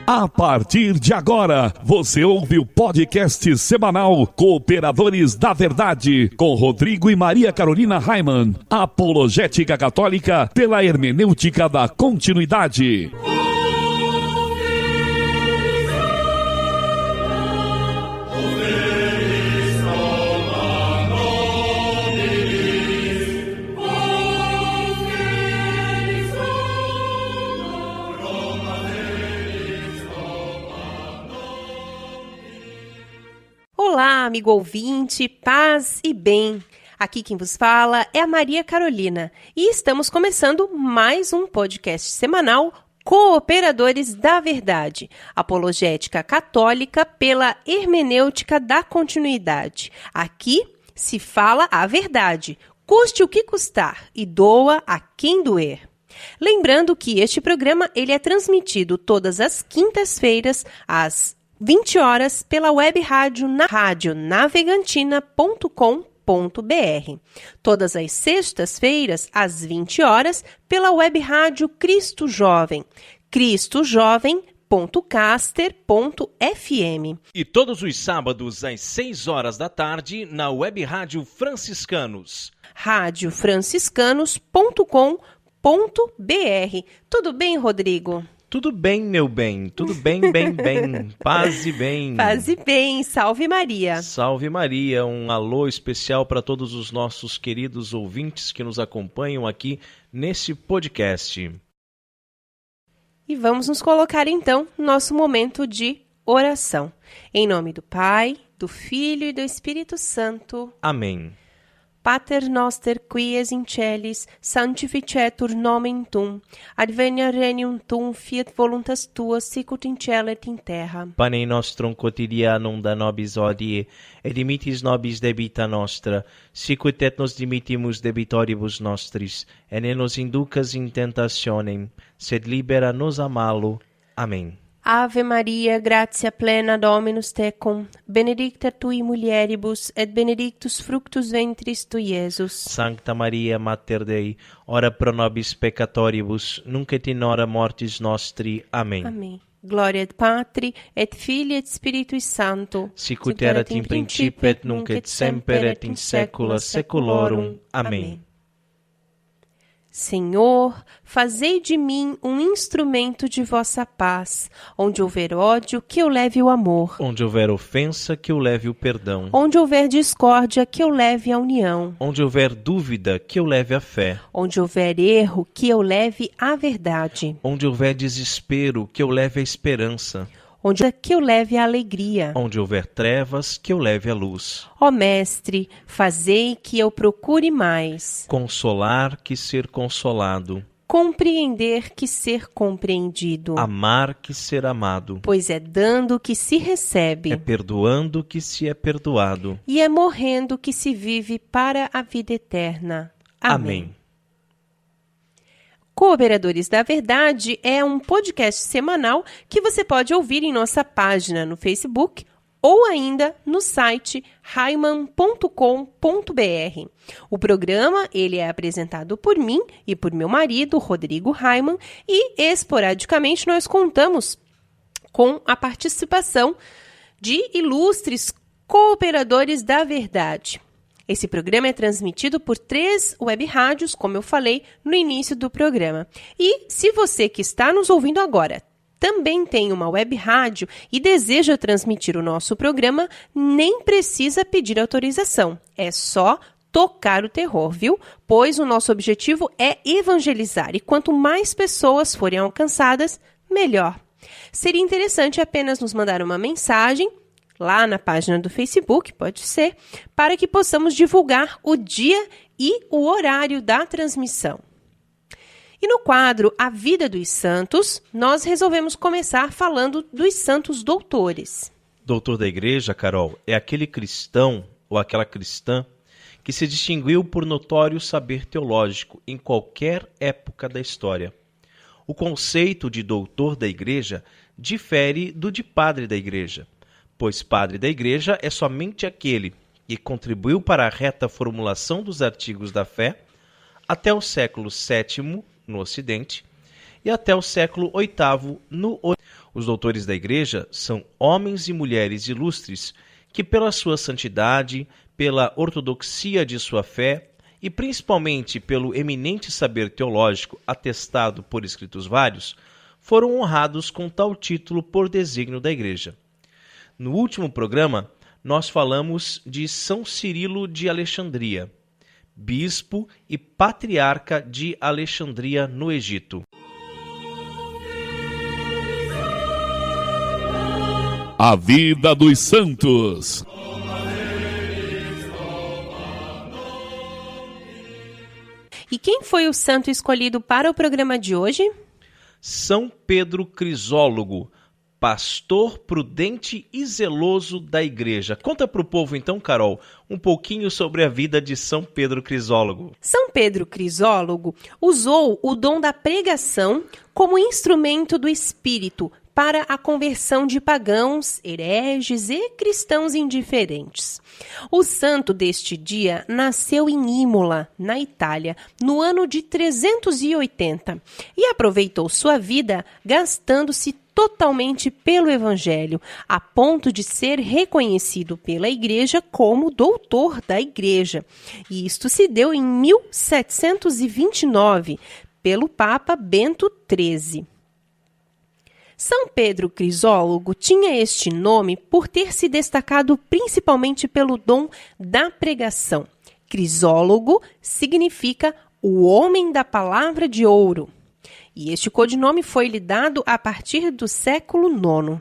A partir de agora, você ouve o podcast semanal Cooperadores da Verdade, com Rodrigo e Maria Carolina Heimann, apologética católica pela hermenêutica da continuidade. Olá, amigo ouvinte, paz e bem. Aqui quem vos fala é a Maria Carolina e estamos começando mais um podcast semanal Cooperadores da Verdade, apologética católica pela hermenêutica da continuidade. Aqui se fala a verdade, custe o que custar e doa a quem doer. Lembrando que este programa ele é transmitido todas as quintas-feiras às 20 horas pela web rádio na radionavegantina.com.br. Todas as sextas-feiras, às 20 horas, pela web rádio Cristo Jovem, cristojovem.caster.fm. E todos os sábados, às 6 horas da tarde, na web rádio Franciscanos. radiofranciscanos.com.br. Tudo bem, Rodrigo? Tudo bem, meu bem, tudo bem. Paz e bem. Paz e bem, salve Maria. Salve Maria, um alô especial para todos os nossos queridos ouvintes que nos acompanham aqui nesse podcast. E vamos nos colocar então no nosso momento de oração. Em nome do Pai, do Filho e do Espírito Santo. Amém. Pater noster qui es in celis, sanctificetur nomen tuum, advenia regnum tuum, fiat voluntas tua, sicut in cielo et in terra. Panem nostrum quotidianum da nobis hodie, et dimittis nobis debita nostra, sicut et nos dimittimus debitoribus nostris, et ne nos inducas in tentationem, sed libera nos a malo. Amém. Ave Maria, gratia plena Dominus tecum, benedicta tui mulieribus, et benedictus fructus ventris tui, Iesus. Sancta Maria, Mater Dei, ora pro nobis peccatoribus, nunc et in hora mortis nostri. Amém. Amém. Gloria et Patri, et Filii, et Spiritui Sancto, sicut erat in principio et nunc et semper et in saecula saeculorum. Amém. Senhor, fazei de mim um instrumento de vossa paz. Onde houver ódio, que eu leve o amor. Onde houver ofensa, que eu leve o perdão. Onde houver discórdia, que eu leve a união. Onde houver dúvida, que eu leve a fé. Onde houver erro, que eu leve a verdade. Onde houver desespero, que eu leve a esperança. Onde que eu leve a alegria. Onde houver trevas, que eu leve a luz. Ó Mestre, fazei que eu procure mais. Consolar que ser consolado. Compreender que ser compreendido. Amar que ser amado. Pois é dando que se recebe. É perdoando que se é perdoado. E é morrendo que se vive para a vida eterna. Amém. Cooperadores da Verdade é um podcast semanal que você pode ouvir em nossa página no Facebook ou ainda no site heimann.com.br. O programa ele é apresentado por mim e por meu marido, Rodrigo Heimann, e esporadicamente nós contamos com a participação de ilustres cooperadores da verdade. Esse programa é transmitido por 3 web rádios, como eu falei no início do programa. E se você que está nos ouvindo agora também tem uma web rádio e deseja transmitir o nosso programa, nem precisa pedir autorização. É só tocar o terror, viu? Pois o nosso objetivo é evangelizar e quanto mais pessoas forem alcançadas, melhor. Seria interessante apenas nos mandar uma mensagem lá na página do Facebook, pode ser, para que possamos divulgar o dia e o horário da transmissão. E no quadro A Vida dos Santos, nós resolvemos começar falando dos santos doutores. Doutor da Igreja, Carol, é aquele cristão ou aquela cristã que se distinguiu por notório saber teológico em qualquer época da história. O conceito de doutor da Igreja difere do de padre da Igreja, pois padre da Igreja é somente aquele que contribuiu para a reta formulação dos artigos da fé até o século VII no Ocidente e até o século VIII no Oriente. Os doutores da Igreja são homens e mulheres ilustres que, pela sua santidade, pela ortodoxia de sua fé e principalmente pelo eminente saber teológico atestado por escritos vários, foram honrados com tal título por desígnio da Igreja. No último programa, nós falamos de São Cirilo de Alexandria, bispo e patriarca de Alexandria, no Egito. A vida dos santos. E quem foi o santo escolhido para o programa de hoje? São Pedro Crisólogo, pastor prudente e zeloso da Igreja. Conta para o povo então, Carol, um pouquinho sobre a vida de São Pedro Crisólogo. São Pedro Crisólogo usou o dom da pregação como instrumento do Espírito para a conversão de pagãos, hereges e cristãos indiferentes. O santo deste dia nasceu em Imola, na Itália, no ano de 380 e aproveitou sua vida gastando-se totalmente pelo Evangelho, a ponto de ser reconhecido pela Igreja como doutor da Igreja. E isto se deu em 1729, pelo Papa Bento XIII. São Pedro Crisólogo tinha este nome por ter se destacado principalmente pelo dom da pregação. Crisólogo significa o homem da palavra de ouro. E este codinome foi-lhe dado a partir do século IX.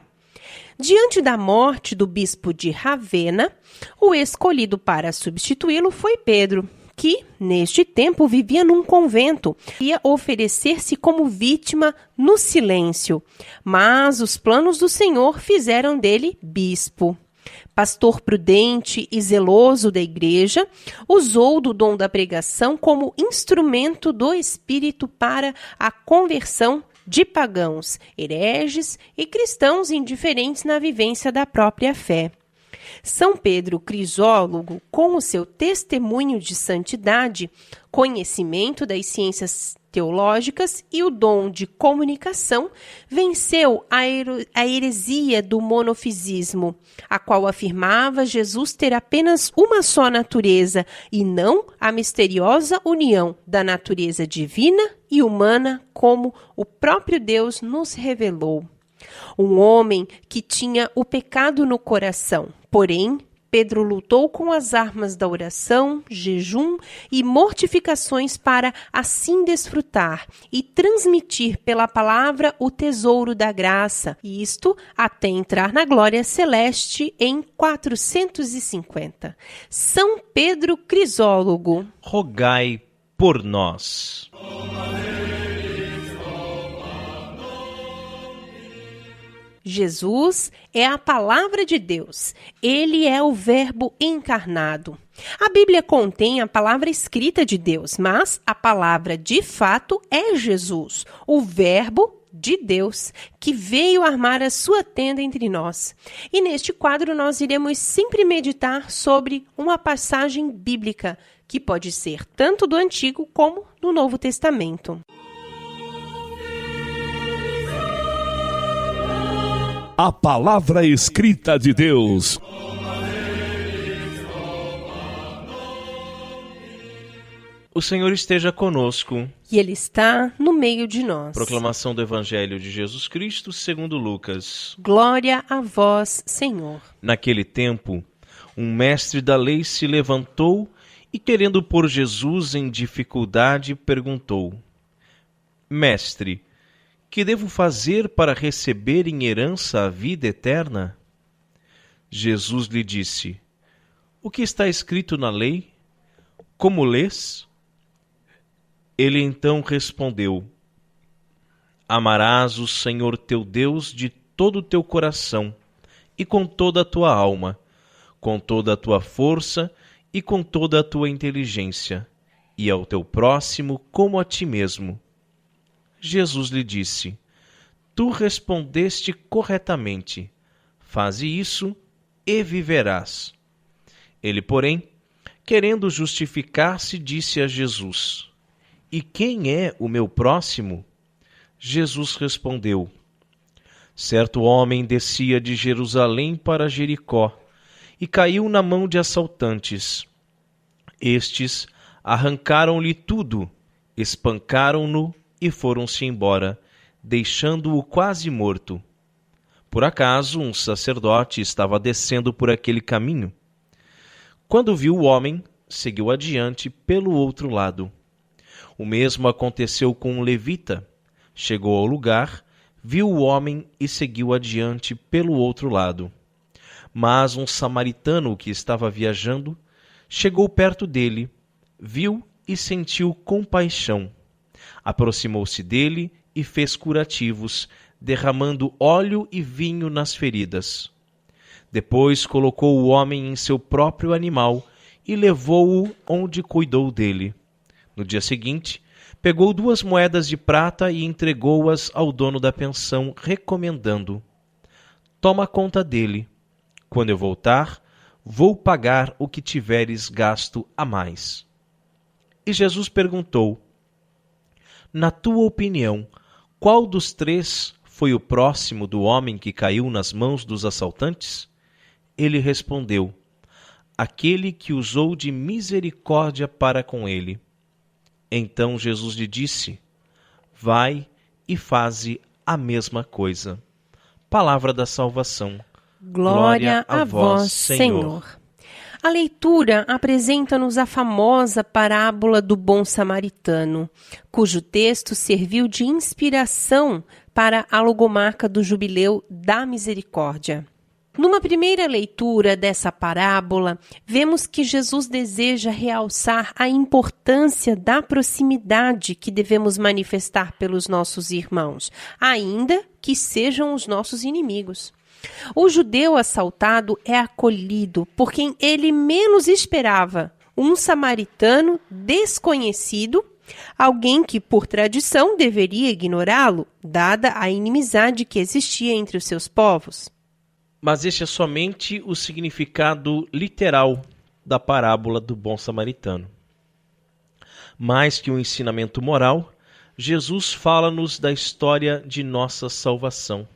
Diante da morte do bispo de Ravenna, o escolhido para substituí-lo foi Pedro, que, neste tempo, vivia num convento e ia oferecer-se como vítima no silêncio. Mas os planos do Senhor fizeram dele bispo. Pastor prudente e zeloso da Igreja, usou do dom da pregação como instrumento do Espírito para a conversão de pagãos, hereges e cristãos indiferentes na vivência da própria fé. São Pedro Crisólogo, com o seu testemunho de santidade, conhecimento das ciências teológicas e o dom de comunicação, venceu a heresia do monofisismo, a qual afirmava Jesus ter apenas uma só natureza e não a misteriosa união da natureza divina e humana, como o próprio Deus nos revelou. Um homem que tinha o pecado no coração, porém, Pedro lutou com as armas da oração, jejum e mortificações para assim desfrutar e transmitir pela palavra o tesouro da graça, e isto até entrar na glória celeste em 450. São Pedro Crisólogo, rogai por nós. Jesus é a palavra de Deus. Ele é o Verbo encarnado. A Bíblia contém a palavra escrita de Deus, mas a palavra de fato é Jesus, o Verbo de Deus, que veio armar a sua tenda entre nós. E neste quadro nós iremos sempre meditar sobre uma passagem bíblica, que pode ser tanto do Antigo como do Novo Testamento. A palavra escrita de Deus. O Senhor esteja conosco. E Ele está no meio de nós. Proclamação do Evangelho de Jesus Cristo segundo Lucas. Glória a vós, Senhor. Naquele tempo, um mestre da lei se levantou e, querendo pôr Jesus em dificuldade, perguntou: Mestre, que devo fazer para receber em herança a vida eterna? Jesus lhe disse: O que está escrito na lei? Como lês? Ele então respondeu: Amarás o Senhor teu Deus de todo o teu coração, e com toda a tua alma, com toda a tua força e com toda a tua inteligência, e ao teu próximo como a ti mesmo. Jesus lhe disse: Tu respondeste corretamente. Faze isso e viverás. Ele, porém, querendo justificar-se, disse a Jesus: E quem é o meu próximo? Jesus respondeu: Certo homem descia de Jerusalém para Jericó e caiu na mão de assaltantes. Estes arrancaram-lhe tudo, espancaram-no e foram-se embora, deixando-o quase morto. Por acaso, um sacerdote estava descendo por aquele caminho. Quando viu o homem, seguiu adiante pelo outro lado. O mesmo aconteceu com um levita. Chegou ao lugar, viu o homem e seguiu adiante pelo outro lado. Mas um samaritano que estava viajando chegou perto dele, viu e sentiu compaixão. Aproximou-se dele e fez curativos, derramando óleo e vinho nas feridas. Depois colocou o homem em seu próprio animal e levou-o onde cuidou dele. No dia seguinte, pegou 2 moedas de prata e entregou-as ao dono da pensão, recomendando: toma conta dele. Quando eu voltar, vou pagar o que tiveres gasto a mais. E Jesus perguntou: na tua opinião, qual dos 3 foi o próximo do homem que caiu nas mãos dos assaltantes? Ele respondeu: aquele que usou de misericórdia para com ele. Então Jesus lhe disse: vai e faze a mesma coisa. Palavra da salvação. Glória a vós, Senhor. A leitura apresenta-nos a famosa parábola do bom samaritano, cujo texto serviu de inspiração para a logomarca do Jubileu da Misericórdia. Numa primeira leitura dessa parábola, vemos que Jesus deseja realçar a importância da proximidade que devemos manifestar pelos nossos irmãos, ainda que sejam os nossos inimigos. O judeu assaltado é acolhido por quem ele menos esperava, um samaritano desconhecido, alguém que, por tradição, deveria ignorá-lo, dada a inimizade que existia entre os seus povos. Mas este é somente o significado literal da parábola do bom samaritano. Mais que um ensinamento moral, Jesus fala-nos da história de nossa salvação.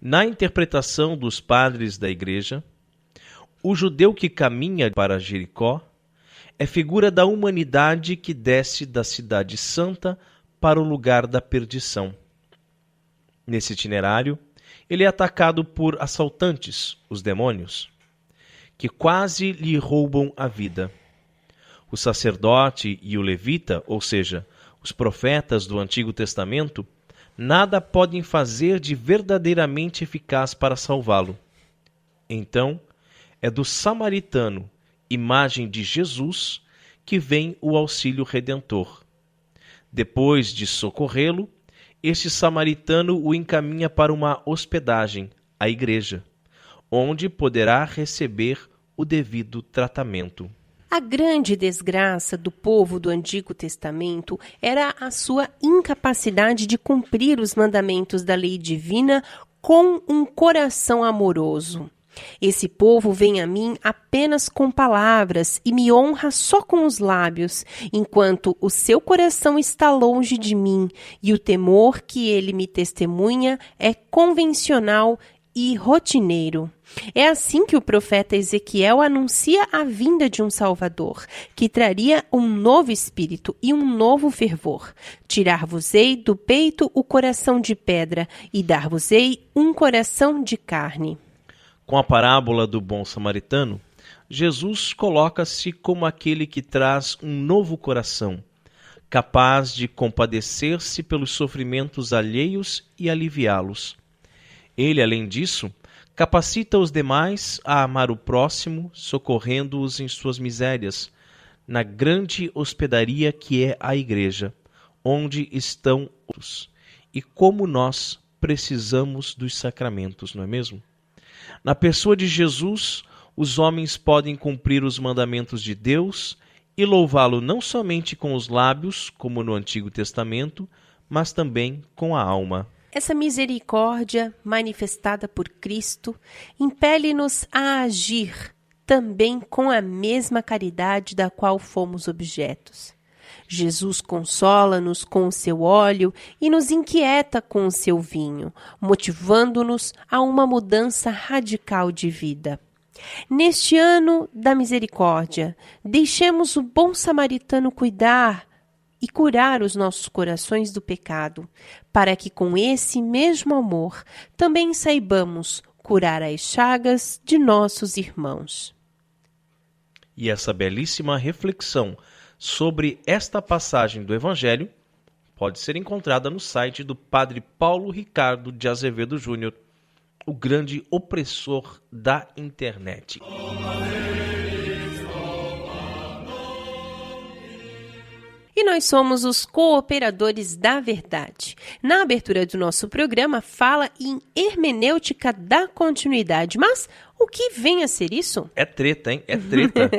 Na interpretação dos padres da Igreja, o judeu que caminha para Jericó é figura da humanidade que desce da cidade santa para o lugar da perdição. Nesse itinerário, ele é atacado por assaltantes, os demônios, que quase lhe roubam a vida. O sacerdote e o levita, ou seja, os profetas do Antigo Testamento, nada podem fazer de verdadeiramente eficaz para salvá-lo. Então, é do samaritano, imagem de Jesus, que vem o auxílio redentor. Depois de socorrê-lo, este samaritano o encaminha para uma hospedagem, a igreja, onde poderá receber o devido tratamento. A grande desgraça do povo do Antigo Testamento era a sua incapacidade de cumprir os mandamentos da lei divina com um coração amoroso. Esse povo vem a mim apenas com palavras e me honra só com os lábios, enquanto o seu coração está longe de mim e o temor que ele me testemunha é convencional e rotineiro. É assim que o profeta Ezequiel anuncia a vinda de um Salvador, que traria um novo espírito e um novo fervor. Tirar-vos-ei do peito o coração de pedra e dar-vos-ei um coração de carne. Com a parábola do bom samaritano, Jesus coloca-se como aquele que traz um novo coração, capaz de compadecer-se pelos sofrimentos alheios e aliviá-los. Ele, além disso, capacita os demais a amar o próximo, socorrendo-os em suas misérias, na grande hospedaria que é a Igreja, onde estão outros. E como nós precisamos dos sacramentos, não é mesmo? Na pessoa de Jesus, os homens podem cumprir os mandamentos de Deus e louvá-lo não somente com os lábios, como no Antigo Testamento, mas também com a alma. Essa misericórdia manifestada por Cristo impele-nos a agir também com a mesma caridade da qual fomos objetos. Jesus consola-nos com o seu óleo e nos inquieta com o seu vinho, motivando-nos a uma mudança radical de vida. Neste ano da misericórdia, deixemos o bom samaritano cuidar e curar os nossos corações do pecado, para que com esse mesmo amor também saibamos curar as chagas de nossos irmãos. E essa belíssima reflexão sobre esta passagem do Evangelho pode ser encontrada no site do Padre Paulo Ricardo de Azevedo Júnior, o grande opressor da internet. E nós somos os cooperadores da verdade. Na abertura do nosso programa, fala em hermenêutica da continuidade. Mas o que vem a ser isso? É treta, hein? É treta.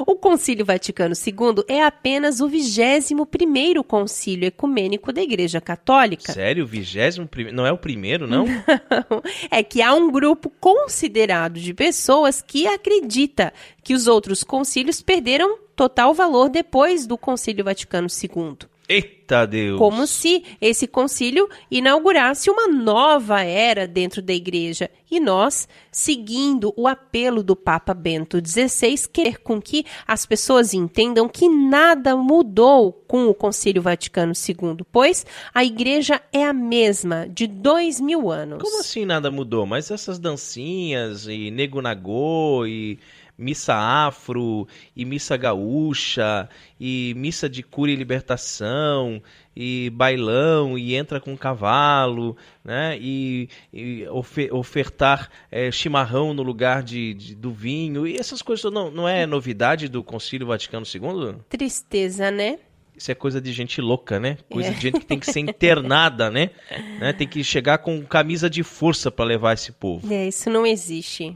O Concílio Vaticano II é apenas o 21º concílio ecumênico da Igreja Católica. Sério? 21º? Não é o primeiro, não? É que há um grupo considerado de pessoas que acredita que os outros concílios perderam total valor depois do Concílio Vaticano II. Eita Deus! Como se esse concílio inaugurasse uma nova era dentro da igreja. E nós, seguindo o apelo do Papa Bento XVI, querer com que as pessoas entendam que nada mudou com o Concílio Vaticano II, pois a igreja é a mesma de 2000 anos. Como assim nada mudou? Mas essas dancinhas e nego nagô e missa afro, e missa gaúcha, e missa de cura e libertação, e bailão, e entra com cavalo, né? E ofertar chimarrão no lugar do vinho, e essas coisas não é novidade do Concílio Vaticano II? Tristeza, né? Isso é coisa de gente louca, né? Coisa de gente que tem que ser internada, né? Tem que chegar com camisa de força para levar esse povo. Isso não existe.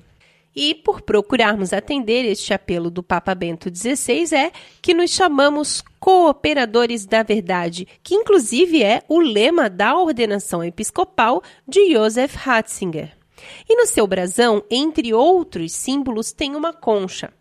E por procurarmos atender este apelo do Papa Bento XVI é que nos chamamos cooperadores da verdade, que inclusive é o lema da ordenação episcopal de Joseph Ratzinger. E no seu brasão, entre outros símbolos, tem uma concha.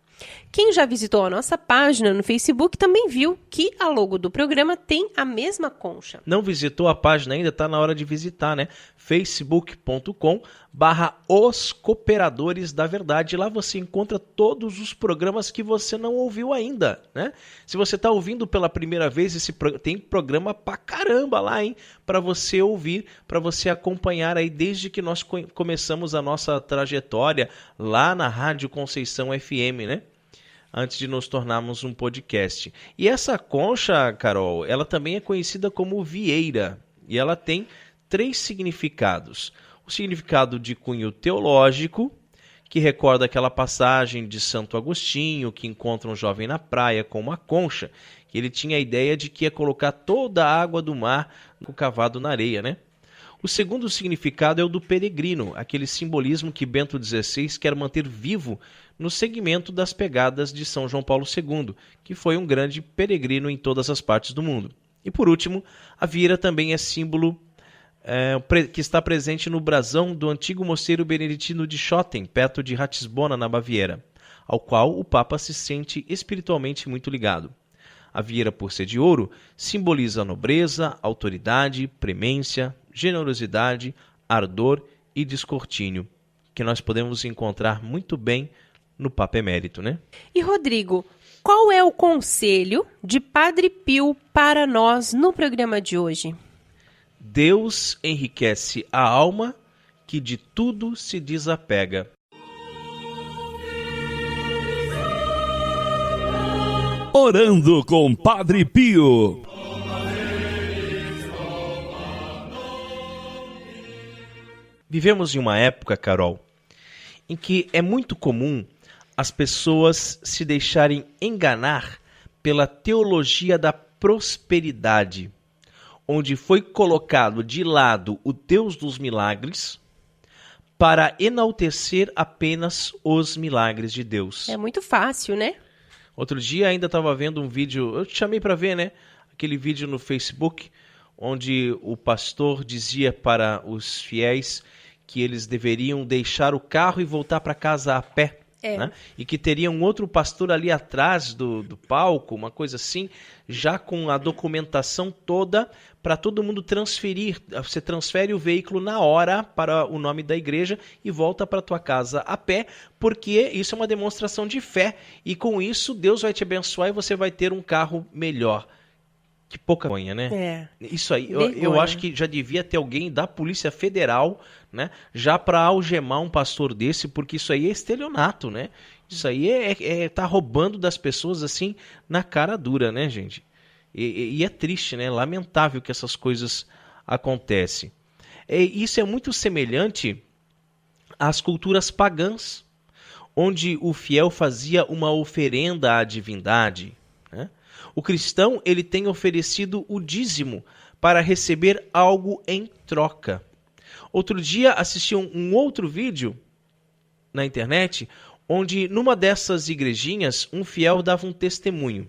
Quem já visitou a nossa página no Facebook também viu que a logo do programa tem a mesma concha. Não visitou a página ainda? Está na hora de visitar, né? facebook.com/Os Cooperadores da Verdade. Lá você encontra todos os programas que você não ouviu ainda, né? Se você está ouvindo pela primeira vez, tem programa pra caramba lá, hein? Para você ouvir, para você acompanhar aí desde que nós começamos a nossa trajetória lá na Rádio Conceição FM, né? Antes de nos tornarmos um podcast. E essa concha, Carol, ela também é conhecida como vieira. E ela tem 3 significados. O significado de cunho teológico, que recorda aquela passagem de Santo Agostinho, que encontra um jovem na praia com uma concha, que ele tinha a ideia de que ia colocar toda a água do mar cavado na areia, né? O segundo significado é o do peregrino, aquele simbolismo que Bento XVI quer manter vivo no segmento das pegadas de São João Paulo II, que foi um grande peregrino em todas as partes do mundo. E por último, a vieira também é símbolo que está presente no brasão do antigo mosteiro beneditino de Schotten, perto de Ratisbona, na Baviera, ao qual o Papa se sente espiritualmente muito ligado. A vieira, por ser de ouro, simboliza a nobreza, autoridade, premência, generosidade, ardor e descortínio, que nós podemos encontrar muito bem no Papa Emérito, né? E Rodrigo, qual é o conselho de Padre Pio para nós no programa de hoje? Deus enriquece a alma que de tudo se desapega. Orando com Padre Pio. Vivemos em uma época, Carol, em que é muito comum as pessoas se deixarem enganar pela teologia da prosperidade, onde foi colocado de lado o Deus dos milagres para enaltecer apenas os milagres de Deus. É muito fácil, né? Outro dia ainda estava vendo um vídeo, eu te chamei para ver, né? Aquele vídeo no Facebook, onde o pastor dizia para os fiéis que eles deveriam deixar o carro e voltar para casa a pé. né? E que teria um outro pastor ali atrás do palco, uma coisa assim, já com a documentação toda para todo mundo transferir. Você transfere o veículo na hora para o nome da igreja e volta para tua casa a pé, porque isso é uma demonstração de fé e com isso Deus vai te abençoar e você vai ter um carro melhor. Que pouca vergonha, né? Isso aí, eu acho que já devia ter alguém da Polícia Federal, né, já para algemar um pastor desse, porque isso aí é estelionato, né? Isso aí tá roubando das pessoas assim na cara dura, né, gente? E é triste, né? Lamentável que essas coisas acontecem. Isso é muito semelhante às culturas pagãs, onde o fiel fazia uma oferenda à divindade, né? O cristão, ele tem oferecido o dízimo para receber algo em troca. Outro dia assisti um outro vídeo na internet, onde numa dessas igrejinhas, um fiel dava um testemunho.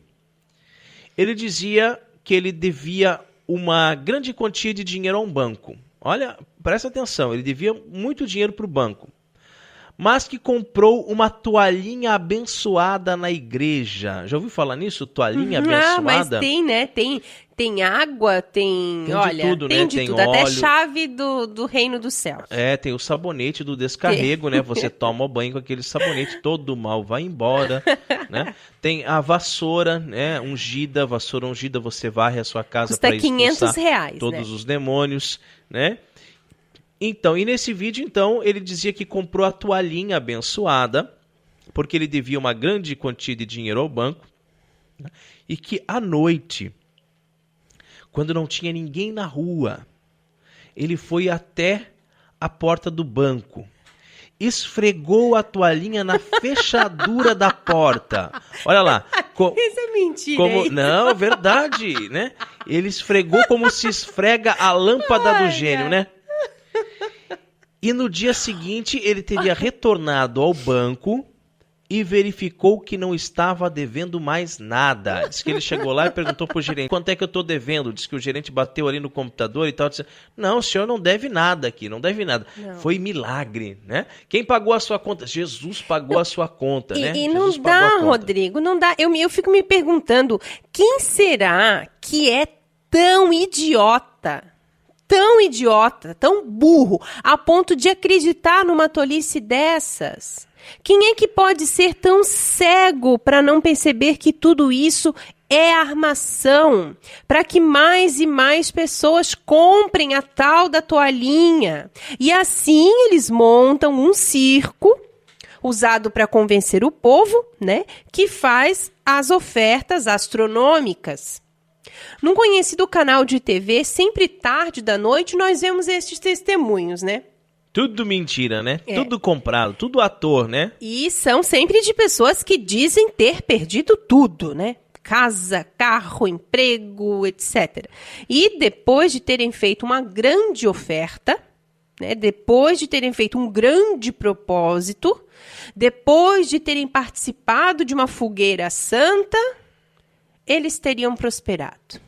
Ele dizia que ele devia uma grande quantia de dinheiro a um banco. Olha, presta atenção, ele devia muito dinheiro para o banco. Mas que comprou uma toalhinha abençoada na igreja. Já ouviu falar nisso? Toalhinha abençoada? Mas tem, né? Tem água, tem olha, de tudo, tem né? de Tem tudo, óleo. até chave do reino dos céus. Tem o sabonete do descarrego, né? Você toma o banho com aquele sabonete, todo o mal vai embora, né? Tem a vassoura, né? Vassoura ungida, você varre a sua casa para expulsar R$500, todos né? os demônios, né? Então, e nesse vídeo, então, ele dizia que comprou a toalhinha abençoada, porque ele devia uma grande quantia de dinheiro ao banco, né? E que à noite, quando não tinha ninguém na rua, ele foi até a porta do banco, esfregou a toalhinha na fechadura da porta. Olha lá. Isso é mentira. Não, verdade, né? Ele esfregou como se esfrega a lâmpada do gênio, né? E no dia seguinte ele teria retornado ao banco e verificou que não estava devendo mais nada. Diz que ele chegou lá e perguntou para o gerente, quanto é que eu estou devendo? Diz que o gerente bateu ali no computador e tal. Disse, não, o senhor não deve nada aqui, não deve nada. Não. Foi milagre, né? Quem pagou a sua conta? Jesus pagou a sua conta, né? E não dá, Rodrigo, não dá. Eu fico me perguntando, quem será que é tão idiota, tão burro, a ponto de acreditar numa tolice dessas? Quem é que pode ser tão cego para não perceber que tudo isso é armação para que mais e mais pessoas comprem a tal da toalhinha? E assim eles montam um circo usado para convencer o povo, né, que faz as ofertas astronômicas. Num conhecido canal de TV, sempre tarde da noite, nós vemos estes testemunhos, né? Tudo mentira, né? Tudo comprado, tudo ator, né? E são sempre de pessoas que dizem ter perdido tudo, né? Casa, carro, emprego, etc. E depois de terem feito uma grande oferta, né? Depois de terem feito um grande propósito, depois de terem participado de uma fogueira santa, eles teriam prosperado.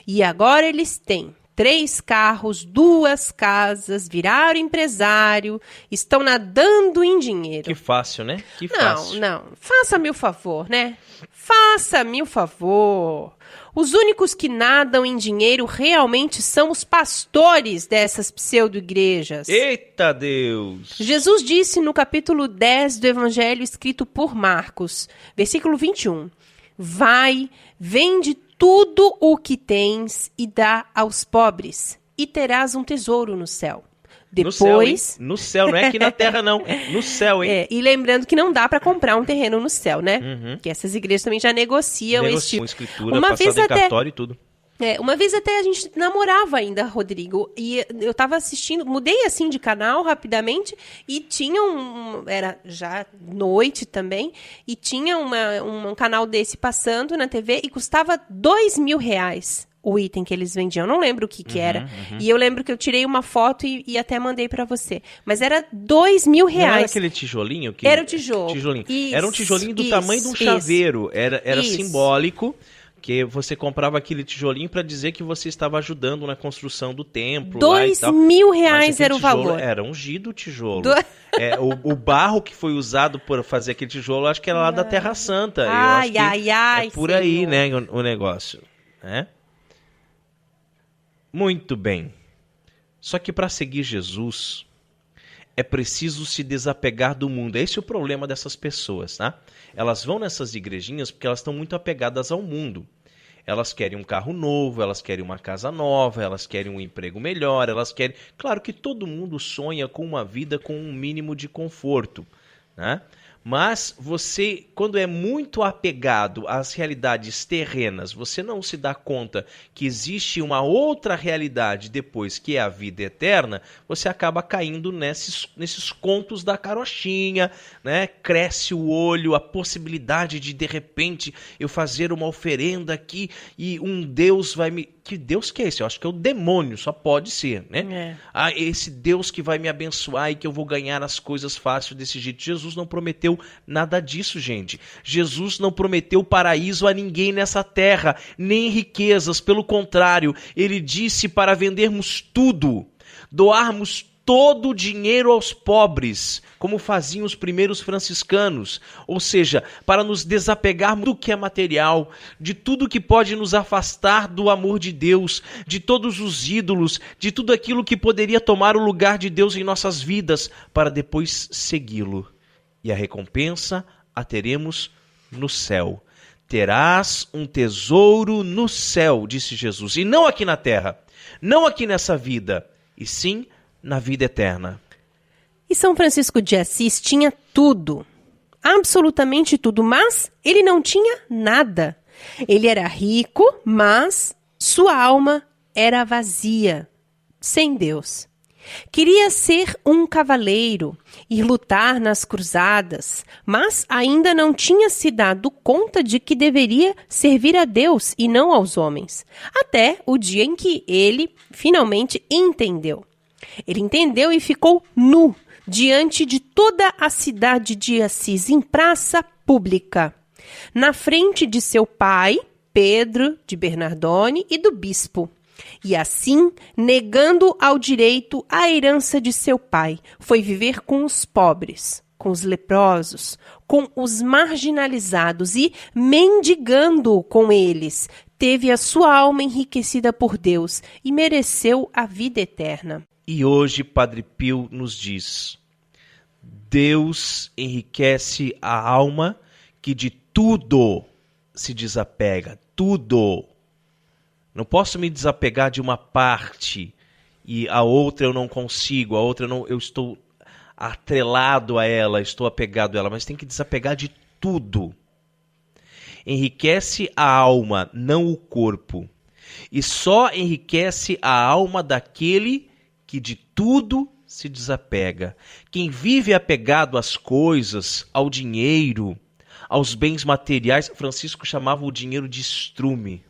E agora eles têm 3 carros, 2 casas, viraram empresário, estão nadando em dinheiro. Que fácil, né? Que fácil. Não. Faça-me o favor, né? Faça-me o favor. Os únicos que nadam em dinheiro realmente são os pastores dessas pseudo-igrejas. Eita Deus! Jesus disse no capítulo 10 do Evangelho escrito por Marcos, versículo 21, vai, vende tudo o que tens e dá aos pobres, e terás um tesouro no céu. Depois... No céu, não é aqui na terra, não. No céu, hein? E lembrando que não dá para comprar um terreno no céu, né? Uhum. Que essas igrejas também já negociam esse tipo. Escritura, uma vez até cartório e tudo. Uma vez até a gente namorava ainda, Rodrigo, e eu tava assistindo, mudei assim de canal rapidamente, e tinha era já noite também, e tinha um canal desse passando na TV, e custava R$2.000 o item que eles vendiam. Eu não lembro o que era, e eu lembro que eu tirei uma foto e até mandei pra você, mas era R$2.000. Não era aquele tijolinho? Era o tijolo. Era um tijolinho do tamanho de um chaveiro, era simbólico, Que você comprava aquele tijolinho para dizer que você estava ajudando na construção do templo. R$2.000 era o valor. Era ungido o tijolo. O barro que foi usado para fazer aquele tijolo, acho que era lá da Terra Santa. Ai, é por aí, Senhor. né, o negócio. Né? Muito bem. Só que para seguir Jesus, é preciso se desapegar do mundo. Esse é o problema dessas pessoas, tá? Elas vão nessas igrejinhas porque elas estão muito apegadas ao mundo. Elas querem um carro novo, elas querem uma casa nova, elas querem um emprego melhor, elas querem... Claro que todo mundo sonha com uma vida com um mínimo de conforto, né? Mas você, quando é muito apegado às realidades terrenas, você não se dá conta que existe uma outra realidade depois, que é a vida eterna, você acaba caindo nesses contos da carochinha, né? Cresce o olho, a possibilidade de repente, eu fazer uma oferenda aqui e um Deus vai me... Que Deus que é esse? Eu acho que é o demônio, só pode ser, né? Esse Deus que vai me abençoar e que eu vou ganhar as coisas fácil desse jeito. Jesus não prometeu nada disso, gente. Jesus não prometeu paraíso a ninguém nessa terra, nem riquezas. Pelo contrário, ele disse para vendermos tudo, doarmos todo o dinheiro aos pobres, como faziam os primeiros franciscanos, ou seja, para nos desapegarmos do que é material, de tudo que pode nos afastar do amor de Deus, de todos os ídolos, de tudo aquilo que poderia tomar o lugar de Deus em nossas vidas, para depois segui-lo. E a recompensa a teremos no céu. Terás um tesouro no céu, disse Jesus, e não aqui na terra, não aqui nessa vida, e sim na vida eterna. E São Francisco de Assis tinha tudo, absolutamente tudo, mas ele não tinha nada. Ele era rico, mas sua alma era vazia, sem Deus. Queria ser um cavaleiro, ir lutar nas cruzadas, mas ainda não tinha se dado conta de que deveria servir a Deus e não aos homens, até o dia em que ele finalmente entendeu. Ele entendeu e ficou nu diante de toda a cidade de Assis, em praça pública, na frente de seu pai, Pedro de Bernardone, e do bispo. E assim, negando ao direito a herança de seu pai, foi viver com os pobres, com os leprosos, com os marginalizados e, mendigando com eles, teve a sua alma enriquecida por Deus e mereceu a vida eterna. E hoje Padre Pio nos diz: Deus enriquece a alma que de tudo se desapega, tudo. Não posso me desapegar de uma parte e a outra eu não consigo, a outra eu estou atrelado a ela, estou apegado a ela, mas tem que desapegar de tudo. Enriquece a alma, não o corpo. E só enriquece a alma daquele que de tudo se desapega. Quem vive apegado às coisas, ao dinheiro, aos bens materiais, Francisco chamava o dinheiro de estrume.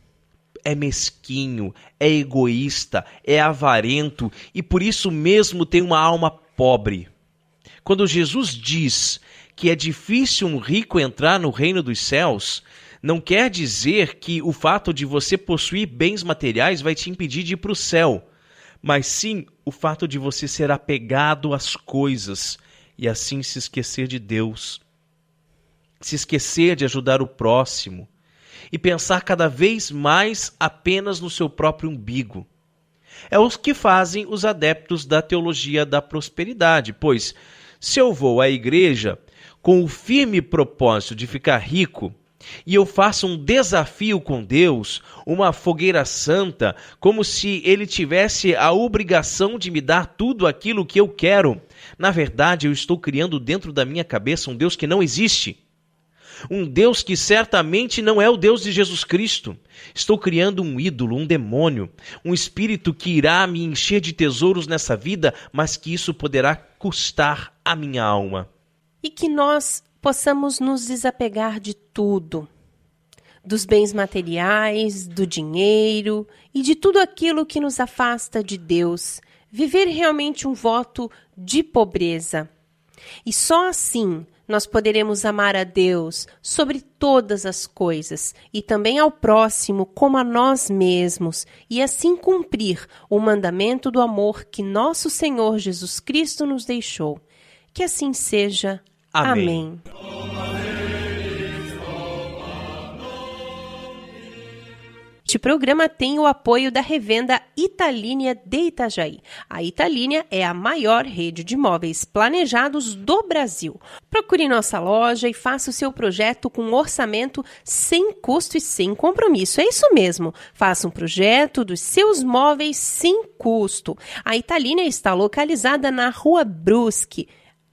É mesquinho, é egoísta, é avarento e por isso mesmo tem uma alma pobre. Quando Jesus diz que é difícil um rico entrar no reino dos céus, não quer dizer que o fato de você possuir bens materiais vai te impedir de ir para o céu, mas sim o fato de você ser apegado às coisas e assim se esquecer de Deus, se esquecer de ajudar o próximo e pensar cada vez mais apenas no seu próprio umbigo. É o que fazem os adeptos da teologia da prosperidade, pois se eu vou à igreja com o firme propósito de ficar rico, e eu faço um desafio com Deus, uma fogueira santa, como se Ele tivesse a obrigação de me dar tudo aquilo que eu quero. Na verdade, eu estou criando dentro da minha cabeça um Deus que não existe. Um Deus que certamente não é o Deus de Jesus Cristo. Estou criando um ídolo, um demônio, um espírito que irá me encher de tesouros nessa vida, mas que isso poderá custar a minha alma. E que nós possamos nos desapegar de tudo, dos bens materiais, do dinheiro e de tudo aquilo que nos afasta de Deus, viver realmente um voto de pobreza. E só assim nós poderemos amar a Deus sobre todas as coisas e também ao próximo como a nós mesmos, e assim cumprir o mandamento do amor que nosso Senhor Jesus Cristo nos deixou. Que assim seja. Amém. Este programa tem o apoio da revenda Italínia de Itajaí. A Italínia é a maior rede de móveis planejados do Brasil. Procure nossa loja e faça o seu projeto com orçamento sem custo e sem compromisso. É isso mesmo, faça um projeto dos seus móveis sem custo. A Italínia está localizada na Rua Brusque,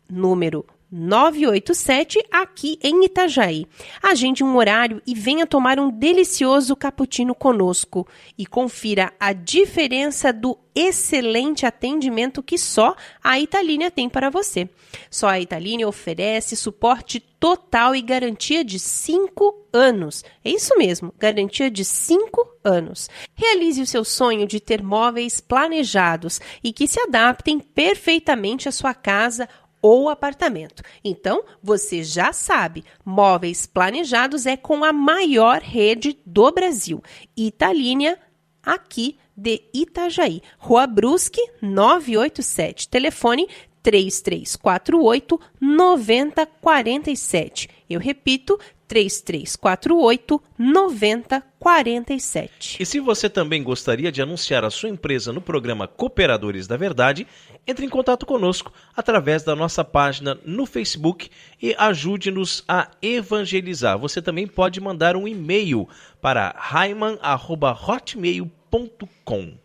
número 987, aqui em Itajaí. Agende um horário e venha tomar um delicioso cappuccino conosco e confira a diferença do excelente atendimento que só a Italínia tem para você. Só a Italínia oferece suporte total e garantia de 5 anos. É isso mesmo, garantia de 5 anos. Realize o seu sonho de ter móveis planejados e que se adaptem perfeitamente à sua casa ou apartamento. Então, você já sabe, móveis planejados é com a maior rede do Brasil. Italínia, aqui de Itajaí. Rua Brusque, 987. Telefone 3348-9047. Eu repito, 3348-9047. E se você também gostaria de anunciar a sua empresa no programa Cooperadores da Verdade, entre em contato conosco através da nossa página no Facebook e ajude-nos a evangelizar. Você também pode mandar um e-mail para raiman@hotmail.com.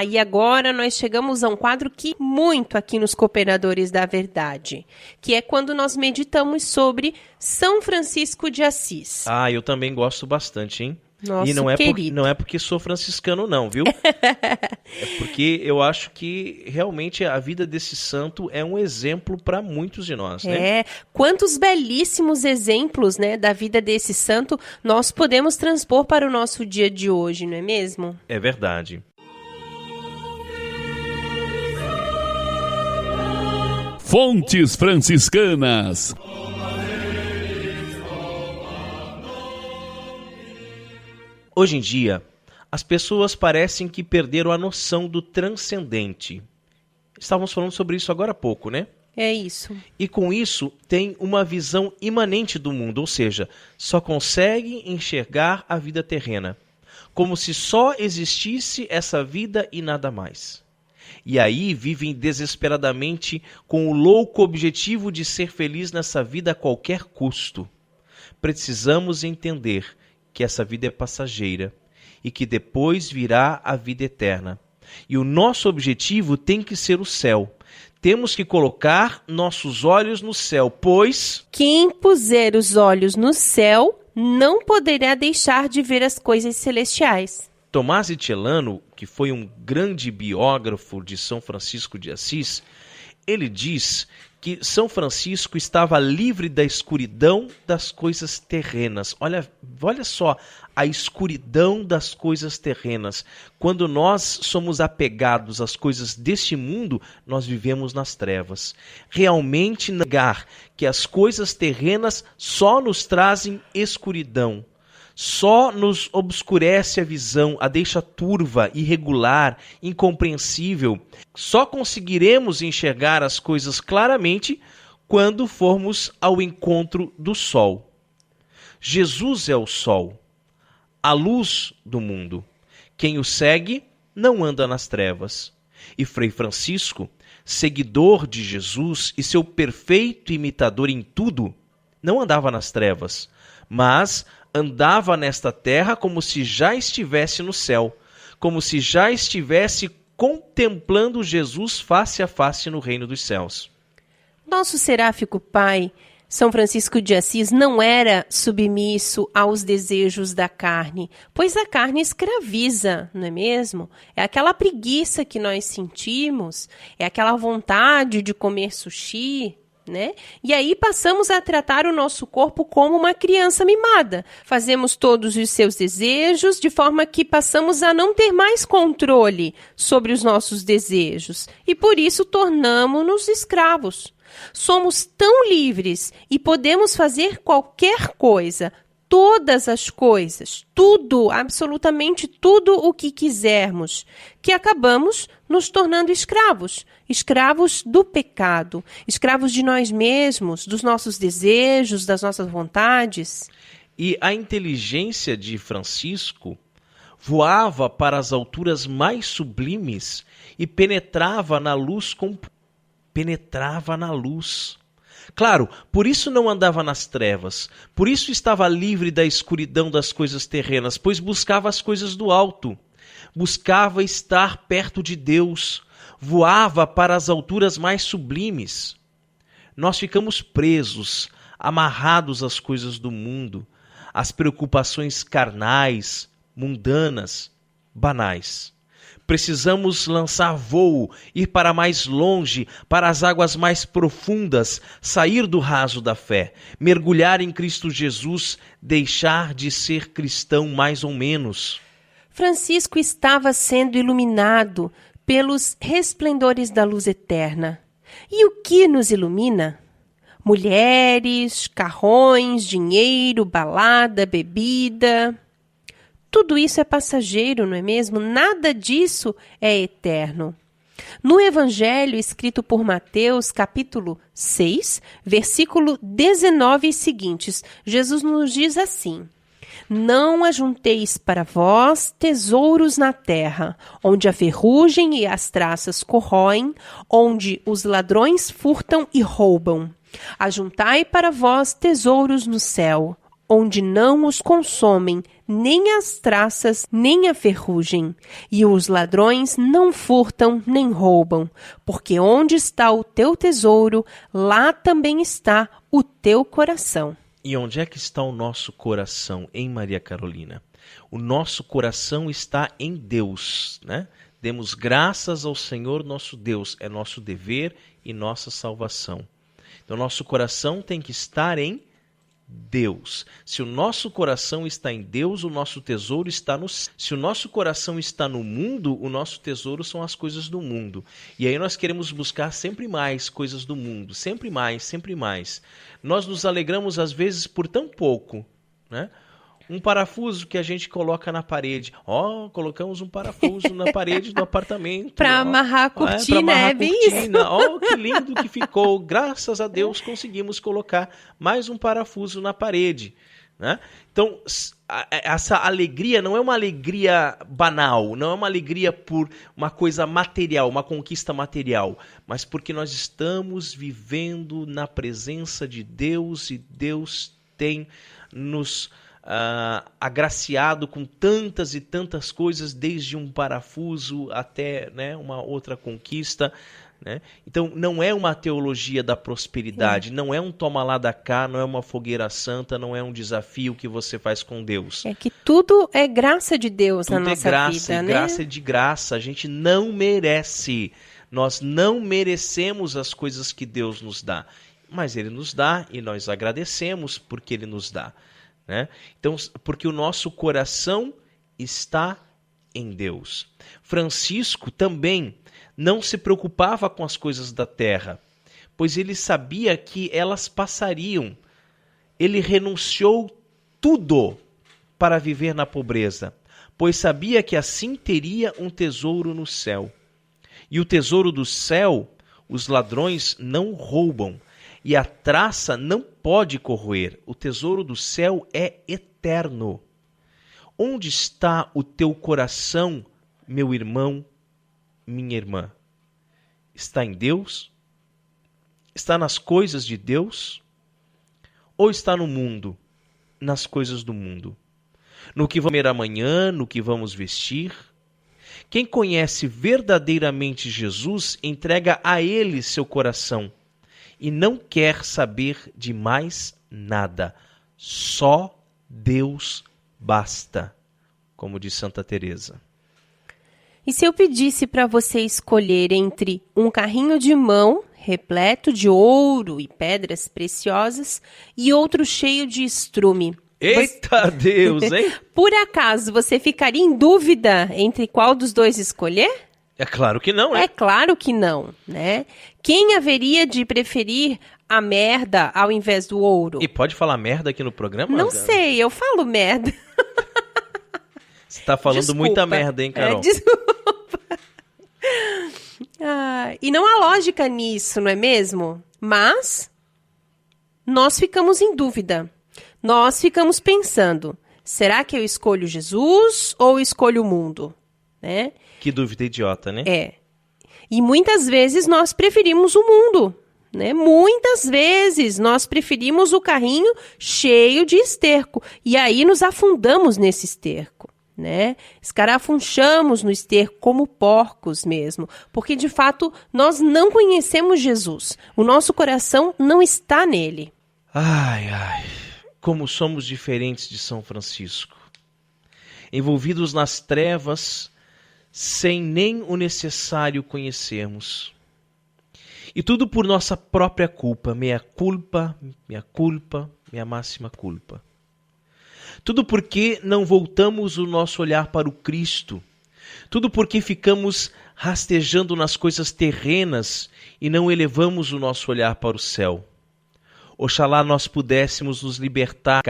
E agora nós chegamos a um quadro que muito aqui nos Cooperadores da Verdade, que é quando nós meditamos sobre São Francisco de Assis. Eu também gosto bastante, hein? Nosso e não querido. é porque sou franciscano não, viu? É porque eu acho que realmente a vida desse santo é um exemplo para muitos de nós, né? Quantos belíssimos exemplos, né, da vida desse santo nós podemos transpor para o nosso dia de hoje, não é mesmo? É verdade. Fontes franciscanas. Hoje em dia, as pessoas parecem que perderam a noção do transcendente. Estávamos falando sobre isso agora há pouco, né? É isso. E com isso, tem uma visão imanente do mundo, ou seja, só consegue enxergar a vida terrena, como se só existisse essa vida e nada mais. E aí vivem desesperadamente com o louco objetivo de ser feliz nessa vida a qualquer custo. Precisamos entender que essa vida é passageira e que depois virá a vida eterna. E o nosso objetivo tem que ser o céu. Temos que colocar nossos olhos no céu, pois quem puser os olhos no céu não poderá deixar de ver as coisas celestiais. Tomás de Celano, que foi um grande biógrafo de São Francisco de Assis, ele diz que São Francisco estava livre da escuridão das coisas terrenas. Olha só, a escuridão das coisas terrenas. Quando nós somos apegados às coisas deste mundo, nós vivemos nas trevas. Realmente negar que as coisas terrenas só nos trazem escuridão. Só nos obscurece a visão, a deixa turva, irregular, incompreensível. Só conseguiremos enxergar as coisas claramente quando formos ao encontro do sol. Jesus é o sol, a luz do mundo. Quem o segue não anda nas trevas. E Frei Francisco, seguidor de Jesus e seu perfeito imitador em tudo, não andava nas trevas, mas andava nesta terra como se já estivesse no céu, como se já estivesse contemplando Jesus face a face no reino dos céus. Nosso seráfico pai, São Francisco de Assis, não era submisso aos desejos da carne, pois a carne escraviza, não é mesmo? É aquela preguiça que nós sentimos, é aquela vontade de comer sushi, né? E aí passamos a tratar o nosso corpo como uma criança mimada. Fazemos todos os seus desejos, de forma que passamos a não ter mais controle sobre os nossos desejos. E por isso tornamo-nos escravos. Somos tão livres e podemos fazer qualquer coisa, todas as coisas, tudo, absolutamente tudo o que quisermos, que acabamos nos tornando escravos, escravos do pecado, escravos de nós mesmos, dos nossos desejos, das nossas vontades. E a inteligência de Francisco voava para as alturas mais sublimes e penetrava na luz. Claro, por isso não andava nas trevas, por isso estava livre da escuridão das coisas terrenas, pois buscava as coisas do alto, buscava estar perto de Deus, voava para as alturas mais sublimes. Nós ficamos presos, amarrados às coisas do mundo, às preocupações carnais, mundanas, banais. Precisamos lançar voo, ir para mais longe, para as águas mais profundas, sair do raso da fé, mergulhar em Cristo Jesus, deixar de ser cristão mais ou menos. Francisco estava sendo iluminado pelos resplendores da luz eterna. E o que nos ilumina? Mulheres, carrões, dinheiro, balada, bebida. Tudo isso é passageiro, não é mesmo? Nada disso é eterno. No Evangelho escrito por Mateus, capítulo 6, versículo 19 e seguintes, Jesus nos diz assim: Não ajunteis para vós tesouros na terra, onde a ferrugem e as traças corroem, onde os ladrões furtam e roubam. Ajuntai para vós tesouros no céu, onde não os consomem nem as traças, nem a ferrugem, e os ladrões não furtam nem roubam, porque onde está o teu tesouro, lá também está o teu coração. E onde é que está o nosso coração, hein, Maria Carolina? O nosso coração está em Deus, né? Demos graças ao Senhor nosso Deus, é nosso dever e nossa salvação. Então, nosso coração tem que estar em Deus. Se o nosso coração está em Deus, o nosso tesouro está no céu. Se o nosso coração está no mundo, o nosso tesouro são as coisas do mundo. E aí nós queremos buscar sempre mais coisas do mundo, sempre mais, sempre mais. Nós nos alegramos às vezes por tão pouco, né? Um parafuso que a gente coloca na parede. Colocamos um parafuso na parede do apartamento. Para amarrar a cortina, é bem isso. Que lindo que ficou. Graças a Deus conseguimos colocar mais um parafuso na parede, né? Então, essa alegria não é uma alegria banal, não é uma alegria por uma coisa material, uma conquista material, mas porque nós estamos vivendo na presença de Deus e Deus tem nos agraciado com tantas e tantas coisas, desde um parafuso até, né, uma outra conquista, né? Então não é uma teologia da prosperidade, não é um toma lá da cá, não é uma fogueira santa, não é um desafio que você faz com Deus. É que tudo é graça de Deus na nossa vida, tudo é graça, né? Graça é de graça, a gente não merece, nós não merecemos as coisas que Deus nos dá, mas Ele nos dá e nós agradecemos porque Ele nos dá. Né? Então, porque o nosso coração está em Deus. Francisco também não se preocupava com as coisas da terra, pois ele sabia que elas passariam. Ele renunciou tudo para viver na pobreza, pois sabia que assim teria um tesouro no céu. E o tesouro do céu, os ladrões não roubam, e a traça não pode corroer. O tesouro do céu é eterno. Onde está o teu coração, meu irmão, minha irmã? Está em Deus? Está nas coisas de Deus? Ou está no mundo, nas coisas do mundo? No que vamos comer amanhã, no que vamos vestir? Quem conhece verdadeiramente Jesus, entrega a Ele seu coração e não quer saber de mais nada. Só Deus basta, como diz Santa Teresa. E se eu pedisse para você escolher entre um carrinho de mão repleto de ouro e pedras preciosas e outro cheio de estrume? Eita Deus, hein? Por acaso você ficaria em dúvida entre qual dos dois escolher? É claro que não, né? É claro que não, né? Quem haveria de preferir a merda ao invés do ouro? E pode falar merda aqui no programa? Não sei, eu falo merda. Você tá falando Desculpa. muita merda, hein, Carol? Desculpa. E não há lógica nisso, não é mesmo? Mas nós ficamos em dúvida. Nós ficamos pensando, será que eu escolho Jesus ou escolho o mundo? Né? Que dúvida idiota, né? É. E muitas vezes nós preferimos o mundo, né? Muitas vezes nós preferimos o carrinho cheio de esterco. E aí nos afundamos nesse esterco, né? Escarafunchamos no esterco como porcos mesmo. Porque, de fato, nós não conhecemos Jesus. O nosso coração não está nele. Ai, ai. Como somos diferentes de São Francisco. Envolvidos nas trevas, sem nem o necessário conhecermos. E tudo por nossa própria culpa, minha máxima culpa. Tudo porque não voltamos o nosso olhar para o Cristo. Tudo porque ficamos rastejando nas coisas terrenas e não elevamos o nosso olhar para o céu. Oxalá nós pudéssemos nos libertar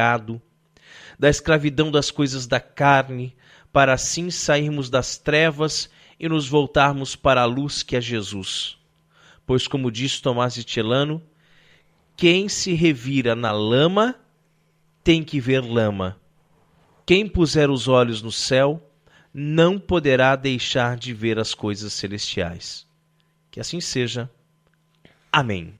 da escravidão das coisas da carne, para assim sairmos das trevas e nos voltarmos para a luz que é Jesus. Pois, como diz Tomás de Celano, quem se revira na lama tem que ver lama. Quem puser os olhos no céu não poderá deixar de ver as coisas celestiais. Que assim seja. Amém.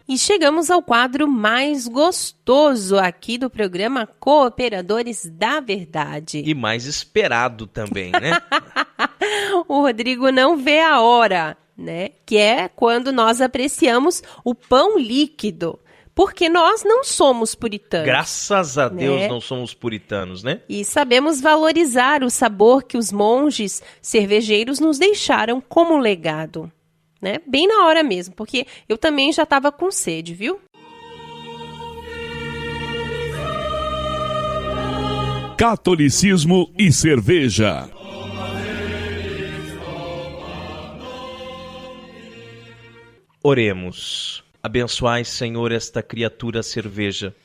E chegamos ao quadro mais gostoso aqui do programa Cooperadores da Verdade. E mais esperado também, né? O Rodrigo não vê a hora, né? Que é quando nós apreciamos o pão líquido. Porque nós não somos puritanos. Graças a Deus, né? Não somos puritanos, né? E sabemos valorizar o sabor que os monges cervejeiros nos deixaram como legado. Né? Bem na hora mesmo, porque eu também já estava com sede, viu? Catolicismo e cerveja. Oremos. Abençoai, Senhor, esta criatura cerveja,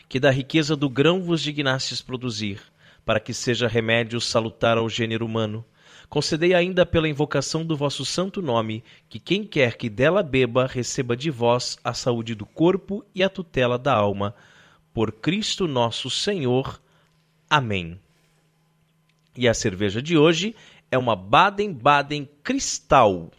que da riqueza do grão vos dignastes produzir, para que seja remédio salutar ao gênero humano. Concedei ainda pela invocação do vosso santo nome, que quem quer que dela beba, receba de vós a saúde do corpo e a tutela da alma. Por Cristo nosso Senhor. Amém. E a cerveja de hoje é uma Baden-Baden Cristal.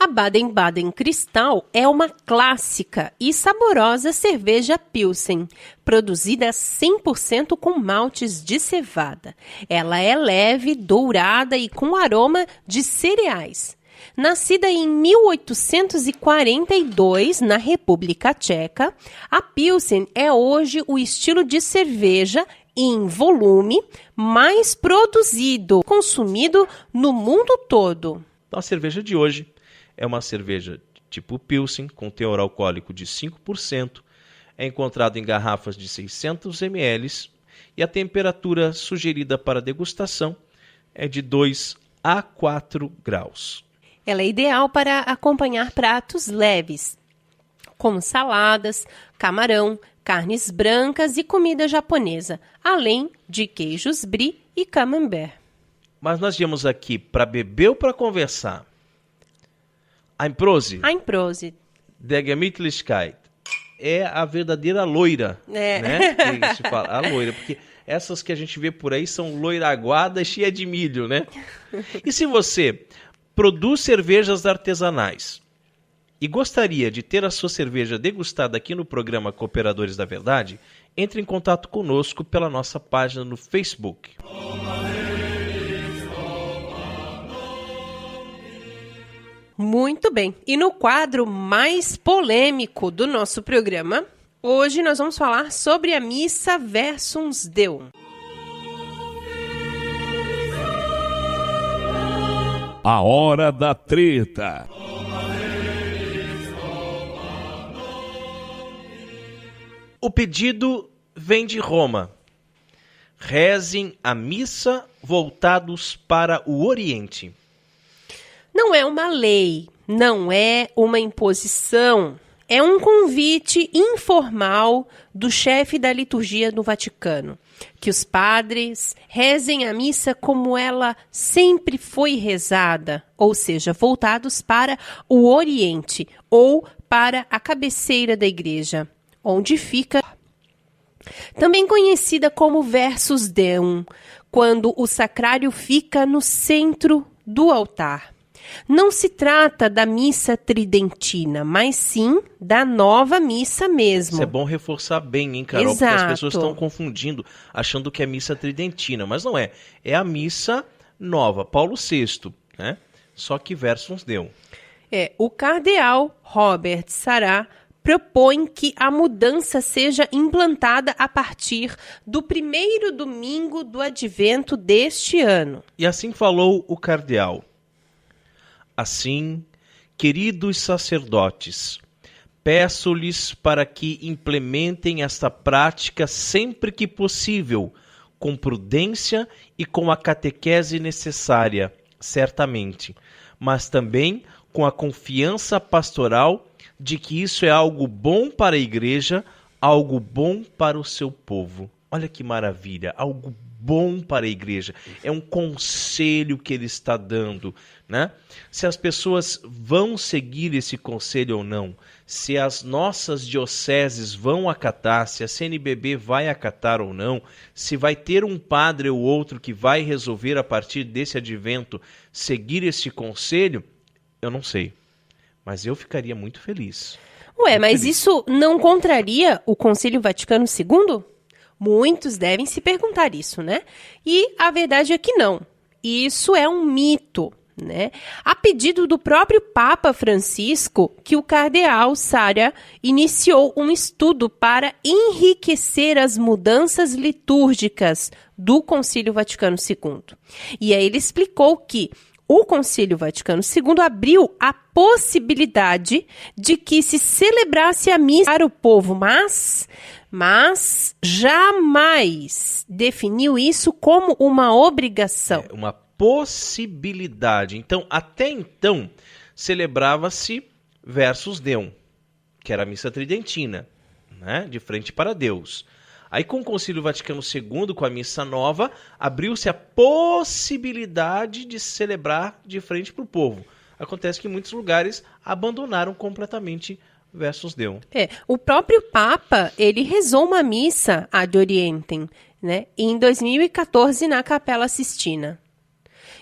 A Baden-Baden Cristal é uma clássica e saborosa cerveja Pilsen, produzida 100% com maltes de cevada. Ela é leve, dourada e com aroma de cereais. Nascida em 1842 na República Tcheca, a Pilsen é hoje o estilo de cerveja em volume mais produzido, consumido no mundo todo. A cerveja de hoje é uma cerveja tipo Pilsen, com teor alcoólico de 5%, é encontrado em garrafas de 600 ml e a temperatura sugerida para degustação é de 2 a 4 graus. Ela é ideal para acompanhar pratos leves, como saladas, camarão, carnes brancas e comida japonesa, além de queijos brie e camembert. Mas nós viemos aqui para beber ou para conversar? Ein Prosit. Ein Prosit. Der Gemütlichkeit. É a verdadeira loira. É. Né? Que se fala, a loira. Porque essas que a gente vê por aí são loiraguadas cheias de milho, né? E se você produz cervejas artesanais e gostaria de ter a sua cerveja degustada aqui no programa Cooperadores da Verdade, entre em contato conosco pela nossa página no Facebook. Muito bem. E no quadro mais polêmico do nosso programa, hoje nós vamos falar sobre a Missa Versus Deum. A hora da treta. O pedido vem de Roma. rezem a missa voltados para o Oriente. Não é uma lei, não é uma imposição, é um convite informal do chefe da liturgia do Vaticano, que os padres rezem a missa como ela sempre foi rezada, ou seja, voltados para o Oriente ou para a cabeceira da igreja, onde fica, também conhecida como Versus Deum, quando o sacrário fica no centro do altar. Não se trata da missa tridentina, mas sim da nova missa mesmo. Isso é bom reforçar bem, hein, Carol? Exato. Porque as pessoas estão confundindo, achando que é missa tridentina, mas não é. É a missa nova, Paulo VI, né? Só que Versus Deum. O cardeal Robert Sarah propõe que a mudança seja implantada a partir do primeiro domingo do advento deste ano. E assim falou o cardeal. Assim, queridos sacerdotes, peço-lhes para que implementem esta prática sempre que possível, com prudência e com a catequese necessária, certamente, mas também com a confiança pastoral de que isso é algo bom para a igreja, algo bom para o seu povo. Olha que maravilha, algo bom para a igreja. É um conselho que ele está dando, né? Se as pessoas vão seguir esse conselho ou não, se as nossas dioceses vão acatar, se a CNBB vai acatar ou não, se vai ter um padre ou outro que vai resolver a partir desse advento seguir esse conselho, eu não sei. Mas eu ficaria muito feliz. Mas isso não contraria o Concílio Vaticano II? Muitos devem se perguntar isso, né? E a verdade é que não. Isso é um mito, né? A pedido do próprio Papa Francisco, que o cardeal Sarah iniciou um estudo para enriquecer as mudanças litúrgicas do Concílio Vaticano II. E aí ele explicou que o Concílio Vaticano II abriu a possibilidade de que se celebrasse a missa para o povo, mas jamais definiu isso como uma obrigação. Uma possibilidade. Então, até então, celebrava-se Versus Deum, que era a missa tridentina, né? De frente para Deus. Aí, com o Concílio Vaticano II, com a missa nova, abriu-se a possibilidade de celebrar de frente para o povo. Acontece que muitos lugares abandonaram completamente Versus Deum. O próprio Papa, ele rezou uma missa ad orientem, né, em 2014 na Capela Sistina.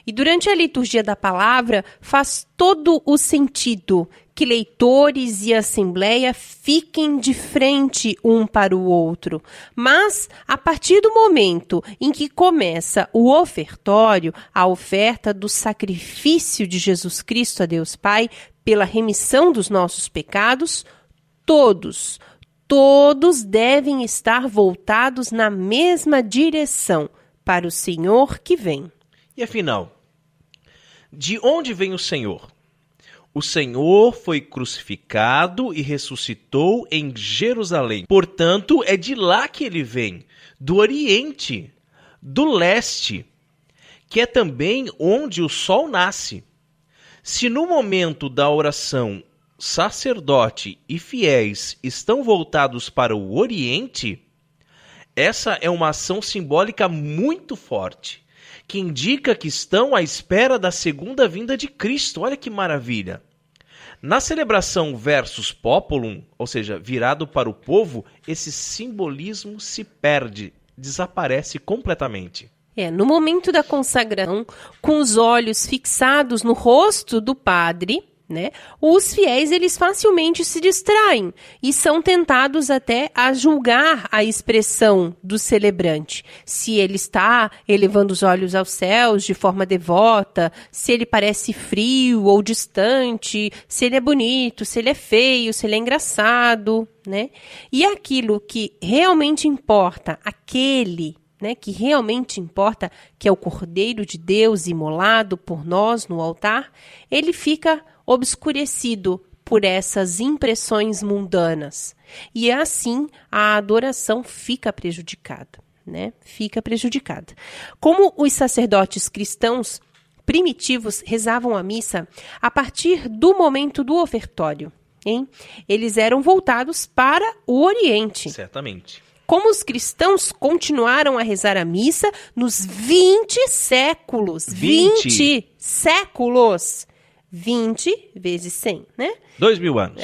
E durante a liturgia da palavra faz todo o sentido que leitores e assembleia fiquem de frente um para o outro. Mas, a partir do momento em que começa o ofertório, a oferta do sacrifício de Jesus Cristo a Deus Pai pela remissão dos nossos pecados, todos devem estar voltados na mesma direção para o Senhor que vem. E afinal, de onde vem o Senhor? O Senhor foi crucificado e ressuscitou em Jerusalém. Portanto, é de lá que ele vem, do Oriente, do Leste, que é também onde o sol nasce. Se no momento da oração sacerdote e fiéis estão voltados para o Oriente, essa é uma ação simbólica muito forte, que indica que estão à espera da segunda vinda de Cristo. Olha que maravilha! Na celebração Versus Populum, ou seja, virado para o povo, esse simbolismo se perde, desaparece completamente. No momento da consagração, com os olhos fixados no rosto do padre, né, os fiéis eles facilmente se distraem e são tentados até a julgar a expressão do celebrante. Se ele está elevando os olhos aos céus de forma devota, se ele parece frio ou distante, se ele é bonito, se ele é feio, se ele é engraçado, né? E aquilo que realmente importa, que realmente importa, que é o Cordeiro de Deus imolado por nós no altar, ele fica obscurecido por essas impressões mundanas. E assim a adoração fica prejudicada, né? Fica prejudicada. Como os sacerdotes cristãos primitivos rezavam a missa a partir do momento do ofertório, hein? Eles eram voltados para o Oriente. Certamente. Como os cristãos continuaram a rezar a missa nos 20 séculos. 20 séculos! 20 vezes 100, né? 2000 anos.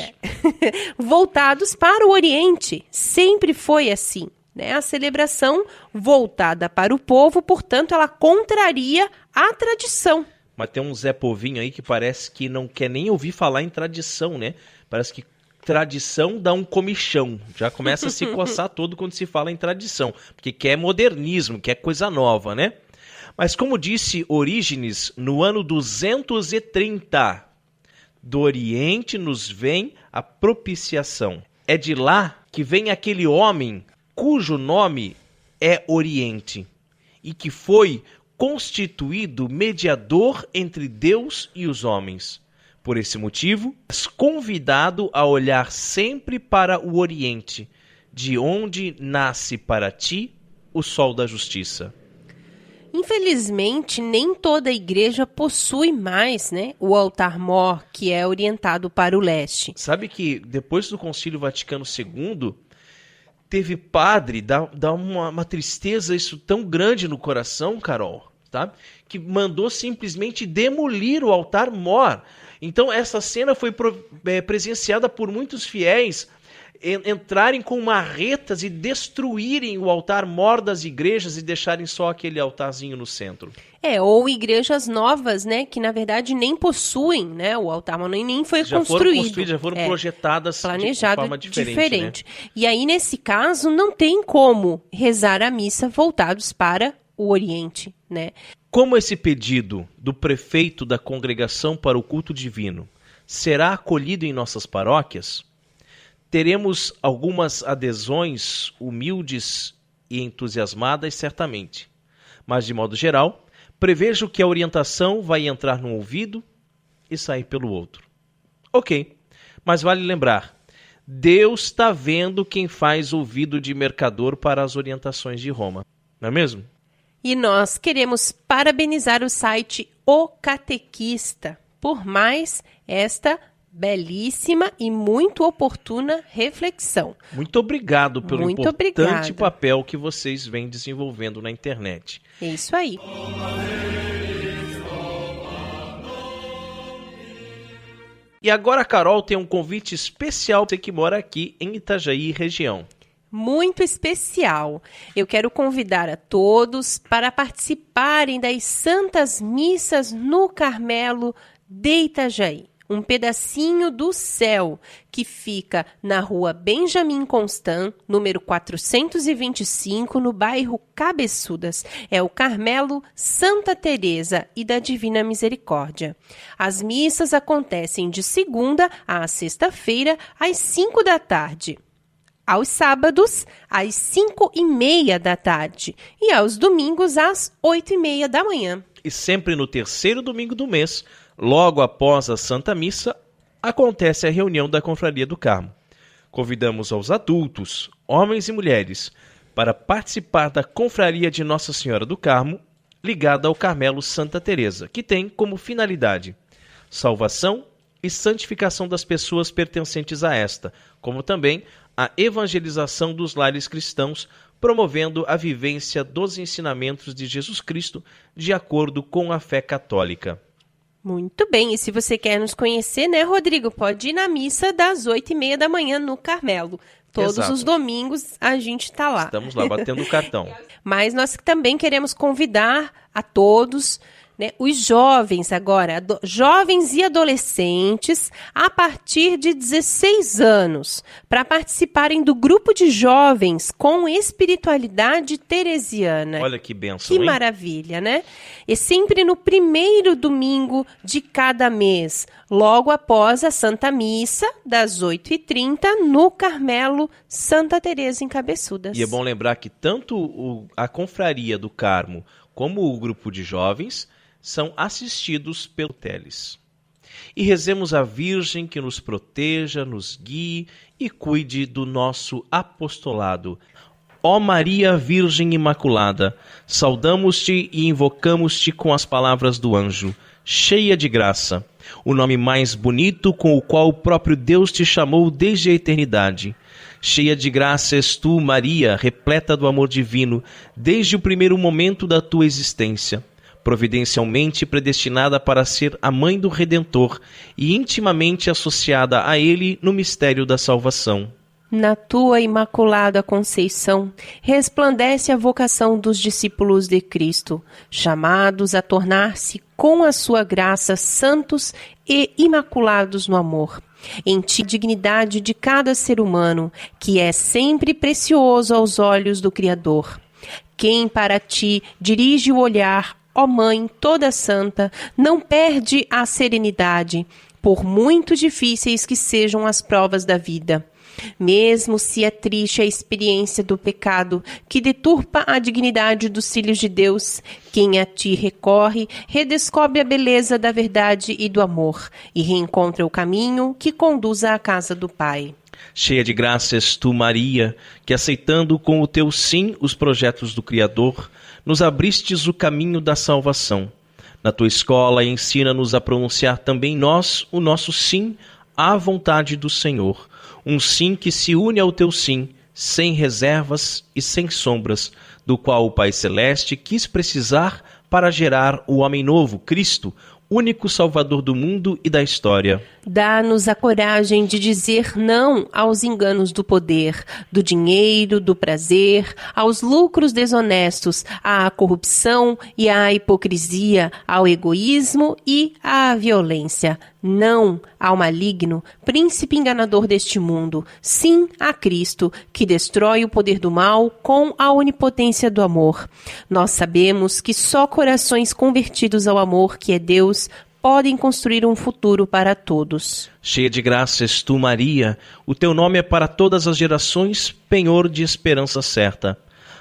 Voltados para o Oriente. Sempre foi assim, né? A celebração voltada para o povo, portanto, ela contraria a tradição. Mas tem um Zé Povinho aí que parece que não quer nem ouvir falar em tradição, né? Parece que tradição dá um comichão. Já começa a se coçar todo quando se fala em tradição. Porque quer modernismo, quer coisa nova, né? Mas como disse Orígenes, no ano 230, do Oriente nos vem a propiciação. É de lá que vem aquele homem cujo nome é Oriente e que foi constituído mediador entre Deus e os homens. Por esse motivo, és convidado a olhar sempre para o Oriente, de onde nasce para ti o sol da justiça. Infelizmente, nem toda igreja possui mais, né, o altar-mor, que é orientado para o leste. Sabe que depois do Concílio Vaticano II, teve padre, dá uma tristeza isso tão grande no coração, Carol, tá? Que mandou simplesmente demolir o altar-mor. Então essa cena foi presenciada por muitos fiéis entrarem com marretas e destruírem o altar-mor das igrejas e deixarem só aquele altarzinho no centro. Ou igrejas novas, né, que na verdade nem possuem, né, o altar-mor, nem foi construído. Já foram projetadas planejado de forma diferente. Né? E aí, nesse caso, não tem como rezar a missa voltados para o Oriente, né? Como esse pedido do prefeito da congregação para o culto divino será acolhido em nossas paróquias, teremos algumas adesões humildes e entusiasmadas, certamente. Mas, de modo geral, prevejo que a orientação vai entrar num ouvido e sair pelo outro. Ok, mas vale lembrar, Deus está vendo quem faz ouvido de mercador para as orientações de Roma. Não é mesmo? E nós queremos parabenizar o site O Catequista por mais esta belíssima e muito oportuna reflexão. Muito obrigado pelo importante papel que vocês vêm desenvolvendo na internet. É isso aí. E agora a Carol tem um convite especial para você que mora aqui em Itajaí, região. Muito especial. Eu quero convidar a todos para participarem das Santas Missas no Carmelo de Itajaí. Um pedacinho do céu, que fica na rua Benjamin Constant, número 425, no bairro Cabeçudas. É o Carmelo Santa Teresa e da Divina Misericórdia. As missas acontecem de segunda a sexta-feira, às 5 da tarde. Aos sábados, às 5:30 da tarde. E aos domingos, às 8:30 da manhã. E sempre no terceiro domingo do mês, logo após a Santa Missa, acontece a reunião da Confraria do Carmo. Convidamos aos adultos, homens e mulheres, para participar da Confraria de Nossa Senhora do Carmo, ligada ao Carmelo Santa Teresa, que tem como finalidade salvação e santificação das pessoas pertencentes a esta, como também a evangelização dos lares cristãos, promovendo a vivência dos ensinamentos de Jesus Cristo de acordo com a fé católica. Muito bem, e se você quer nos conhecer, né, Rodrigo, pode ir na missa das 8:30 da manhã no Carmelo. Todos Exato. Os domingos a gente está lá. Estamos lá batendo o cartão. Mas nós também queremos convidar a todos, né, os jovens agora, jovens e adolescentes a partir de 16 anos, para participarem do grupo de jovens com espiritualidade teresiana. Olha que bênção, Que hein? maravilha, né? E sempre no primeiro domingo de cada mês, logo após a Santa Missa, das 8:30, no Carmelo Santa Teresa em Cabeçudas. E é bom lembrar que tanto a Confraria do Carmo como o grupo de jovens são assistidos pelo Teles. E rezemos a Virgem que nos proteja, nos guie e cuide do nosso apostolado. Ó Maria Virgem Imaculada, saudamos-te e invocamos-te com as palavras do anjo, cheia de graça, o nome mais bonito com o qual o próprio Deus te chamou desde a eternidade. Cheia de graça és tu, Maria, repleta do amor divino, desde o primeiro momento da tua existência, providencialmente predestinada para ser a mãe do Redentor e intimamente associada a ele no mistério da salvação. Na tua imaculada conceição, resplandece a vocação dos discípulos de Cristo, chamados a tornar-se com a sua graça santos e imaculados no amor. Em ti, a dignidade de cada ser humano, que é sempre precioso aos olhos do Criador. Quem para ti dirige o olhar, ó Mãe toda santa, não perde a serenidade, por muito difíceis que sejam as provas da vida. Mesmo se é triste a experiência do pecado que deturpa a dignidade dos filhos de Deus, quem a ti recorre redescobre a beleza da verdade e do amor e reencontra o caminho que conduz à casa do Pai. Cheia de graça és tu, Maria, que aceitando com o teu sim os projetos do Criador, nos abristes o caminho da salvação. Na tua escola ensina-nos a pronunciar também nós o nosso sim à vontade do Senhor. Um sim que se une ao teu sim, sem reservas e sem sombras, do qual o Pai Celeste quis precisar para gerar o homem novo, Cristo, único Salvador do mundo e da história. Dá-nos a coragem de dizer não aos enganos do poder, do dinheiro, do prazer, aos lucros desonestos, à corrupção e à hipocrisia, ao egoísmo e à violência. Não ao maligno, príncipe enganador deste mundo. Sim a Cristo, que destrói o poder do mal com a onipotência do amor. Nós sabemos que só corações convertidos ao amor, que é Deus, podem construir um futuro para todos. Cheia de graça és tu, Maria, o teu nome é para todas as gerações penhor de esperança certa.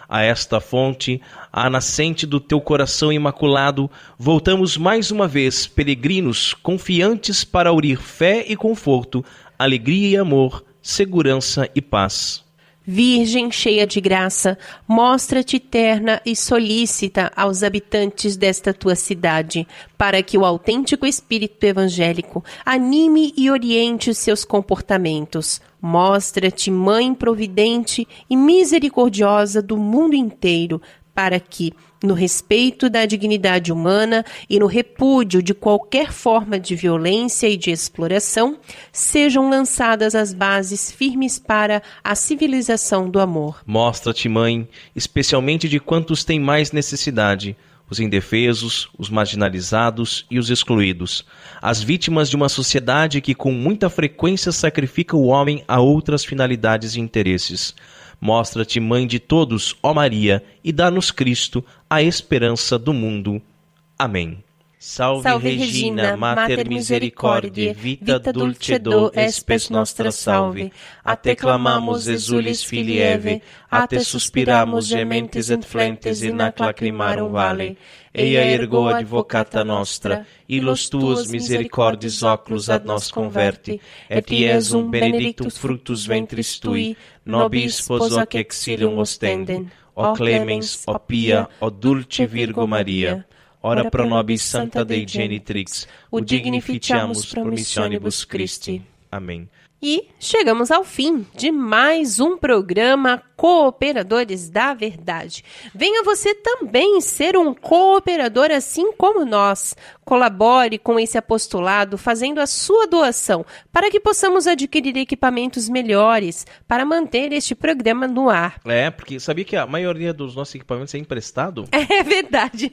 A esta fonte, à nascente do teu coração imaculado, voltamos mais uma vez, peregrinos, confiantes para unir fé e conforto, alegria e amor, segurança e paz. Virgem cheia de graça, mostra-te terna e solícita aos habitantes desta tua cidade, para que o autêntico espírito evangélico anime e oriente os seus comportamentos. Mostra-te mãe providente e misericordiosa do mundo inteiro, para que, no respeito da dignidade humana e no repúdio de qualquer forma de violência e de exploração, sejam lançadas as bases firmes para a civilização do amor. Mostra-te, Mãe, especialmente de quantos têm mais necessidade, os indefesos, os marginalizados e os excluídos, as vítimas de uma sociedade que com muita frequência sacrifica o homem a outras finalidades e interesses. Mostra-te, Mãe de todos, ó Maria, e dá-nos Cristo, a esperança do mundo. Amém. Salve, Regina, Mater Misericordiae, vita dulcedo espes nostra salve. A te clamamos, exulis filii Eve, a te suspiramus, gementes et flentes in ac lacrimarum vale. Eia ergo advocata nostra, illos tuos misericordis oculos ad nos converti, et iesum benedictus fructus ventris tui, nobis spos hoc exilium ostendem. O clemens, o pia, o dulce Virgo Maria, ora pro nobis Santa Dei Genitrix, dignificiamus promissionibus Christi. Amém. E chegamos ao fim de mais um programa Cooperadores da Verdade. Venha você também ser um cooperador assim como nós. Colabore com esse apostolado fazendo a sua doação para que possamos adquirir equipamentos melhores para manter este programa no ar. Porque sabia que a maioria dos nossos equipamentos é emprestado? É verdade.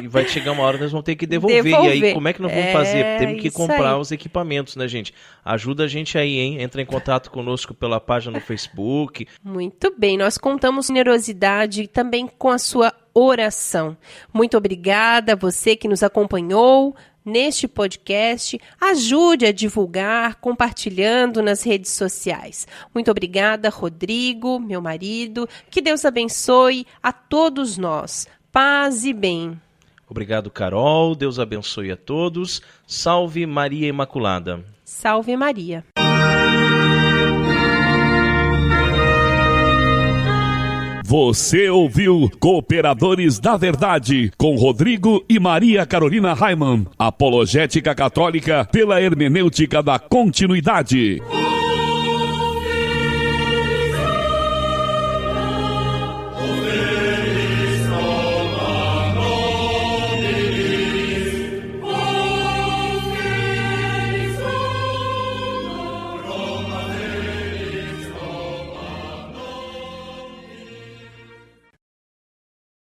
E vai chegar uma hora que nós vamos ter que devolver. E aí, como é que nós vamos fazer? Temos que comprar os equipamentos, né, gente? Ajuda a gente aí, hein? Entra em contato conosco pela página no Facebook. Muito bem, nós contamos com generosidade e também com a sua oração. Muito obrigada a você que nos acompanhou neste podcast. Ajude a divulgar, compartilhando nas redes sociais. Muito obrigada, Rodrigo, meu marido. Que Deus abençoe a todos nós. Paz e bem. Obrigado, Carol. Deus abençoe a todos. Salve Maria Imaculada. Salve Maria. Você ouviu Cooperadores da Verdade, com Rodrigo e Maria Carolina Raimann. Apologética católica pela hermenêutica da continuidade.